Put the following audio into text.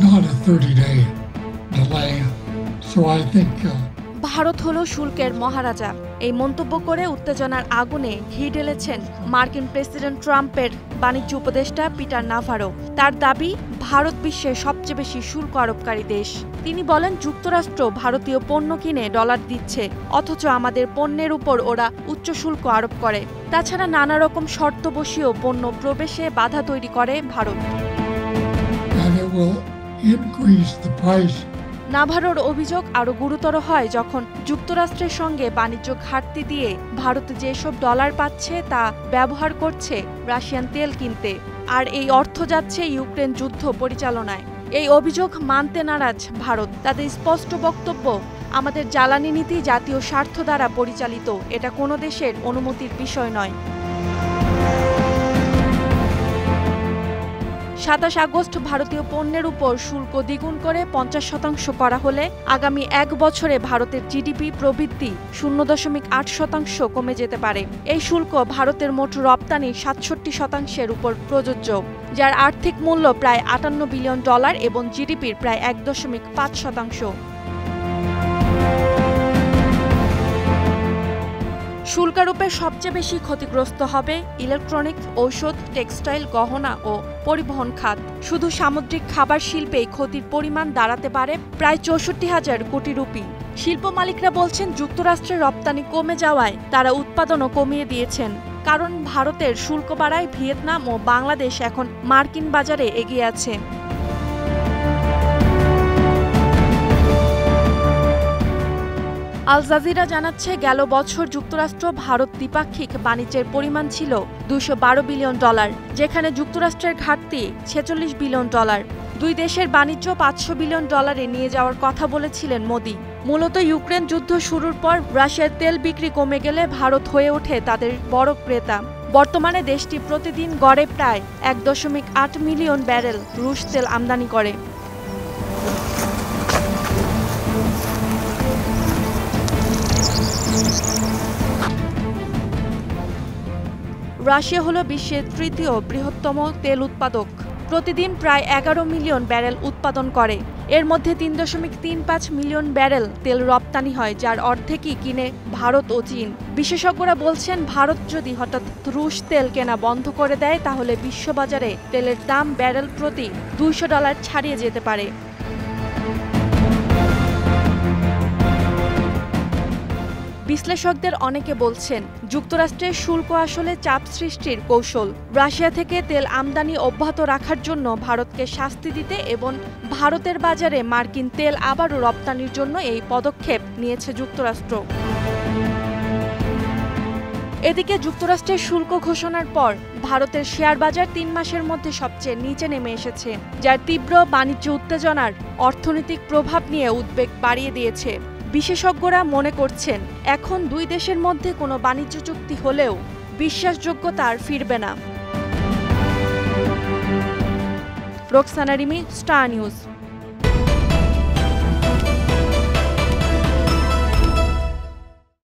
not a 30-day delay. So I think Bharat হলো শুল্কের মহারাজা। এই মন্তব্য করে উত্তেজনার আগুনে ঘি ঢেলেছেন মার্কিন প্রেসিডেন্ট ট্রাম্পের বাণিজ্য উপদেষ্টা পিটার নাভারো। তার দাবি, ভারত বিশ্বের সবচেয়ে বেশি শুল্ক আরোপকারী দেশ। তিনি বলেন, যুক্তরাষ্ট্র ভারতীয় পণ্য কিনে ডলার দিচ্ছে, অথচ আমাদের পণ্যের উপর ওরা উচ্চ শুল্ক আরোপ করে। তাছাড়া নানা রকম শর্ত বসিয়েও পণ্য প্রবেশে বাধা তৈরি করে ভারত। নাভারোর অভিযোগ আরও গুরুতর হয় যখন যুক্তরাষ্ট্রের সঙ্গে বাণিজ্য ঘাটতি দিয়ে ভারত যেসব ডলার পাচ্ছে তা ব্যবহার করছে রাশিয়ান তেল কিনতে, আর এই অর্থ যাচ্ছে ইউক্রেন যুদ্ধ পরিচালনায়। এই অভিযোগ মানতে নারাজ ভারত। তাদের স্পষ্ট বক্তব্য, আমাদের জ্বালানি নীতি জাতীয় স্বার্থ দ্বারা পরিচালিত, এটা কোনো দেশের অনুমতির বিষয় নয়। ২৭ আগস্ট ভারতীয় পণ্যের উপর শুল্ক দ্বিগুণ করে ৫০% করা হলে আগামী ১ বছরে ভারতের জিডিপি প্রবৃদ্ধি ০.৮% কমে যেতে পারে। এই শুল্ক ভারতের মোট রপ্তানির ৬৭% উপর প্রযোজ্য, যার আর্থিক মূল্য প্রায় $৫৮ বিলিয়ন এবং জিডিপির প্রায় ১.৫%। শুল্কারোপে সবচেয়ে বেশি ক্ষতিগ্রস্ত হবে ইলেকট্রনিক, ঔষধ, টেক্সটাইল, গহনা ও পরিবহন খাত। শুধু সামুদ্রিক খাবার শিল্পেই ক্ষতির পরিমাণ দাঁড়াতে পারে প্রায় ৬৪,০০০ কোটি রুপি। শিল্প মালিকরা বলছেন, যুক্তরাষ্ট্রের রপ্তানি কমে যাওয়ায় তারা উৎপাদনও কমিয়ে দিয়েছেন। কারণ ভারতের শুল্ক বাড়ায় ভিয়েতনাম ও বাংলাদেশ এখন মার্কিন বাজারে এগিয়ে আছে। আল জাজিরা জানাচ্ছে, গেল বছর যুক্তরাষ্ট্র ভারত দ্বিপাক্ষিক বাণিজ্যের পরিমাণ ছিল $২১২ বিলিয়ন, যেখানে যুক্তরাষ্ট্রের ঘাটতি $৪৬ বিলিয়ন। দুই দেশের বাণিজ্য $৫০০ বিলিয়ন নিয়ে যাওয়ার কথা বলেছিলেন মোদি। মূলত ইউক্রেন যুদ্ধ শুরুর পর রাশিয়ার তেল বিক্রি কমে গেলে ভারত হয়ে ওঠে তাদের বড় ক্রেতা। বর্তমানে দেশটি প্রতিদিন গড়ে প্রায় ১.৮ মিলিয়ন ব্যারেল রুশ তেল আমদানি করে। রাশিয়া হলো বিশ্বের তৃতীয় বৃহত্তম তেল উৎপাদক। প্রতিদিন প্রায় ১১ মিলিয়ন ব্যারেল উৎপাদন করে। এর মধ্যে ৩.৩৫ মিলিয়ন ব্যারেল তেল রপ্তানি হয়, যার অর্ধেকই কিনে ভারত ও চীন। বিশেষজ্ঞরা বলছেন, ভারত যদি হঠাৎ রুশ তেল কেনা বন্ধ করে দেয় তাহলে বিশ্ববাজারে তেলের দাম ব্যারেল প্রতি $২০০ ছাড়িয়ে যেতে পারে। বিশ্লেষকদের অনেকে বলছেন, যুক্তরাষ্ট্রের শুল্ক আসলে চাপ সৃষ্টির কৌশল। রাশিয়া থেকে তেল আমদানি অব্যাহত রাখার জন্য ভারতকে শাস্তি দিতে এবং ভারতের বাজারে মার্কিন তেল আবারও রপ্তানির জন্য এই পদক্ষেপ নিয়েছে যুক্তরাষ্ট্র। এদিকে যুক্তরাষ্ট্রের শুল্ক ঘোষণার পর ভারতের শেয়ার বাজার ৩ মাসের মধ্যে সবচেয়ে নিচে নেমে এসেছে, যার তীব্র বাণিজ্য উত্তেজনার অর্থনৈতিক প্রভাব নিয়ে উদ্বেগ বাড়িয়ে দিয়েছে। বিশেষজ্ঞরা মনে করছেন, এখন দুই দেশের মধ্যে কোনো বাণিজ্য চুক্তি হলেও বিশ্বাসযোগ্যতা আর ফিরবে না। Roksana Rimi, star news.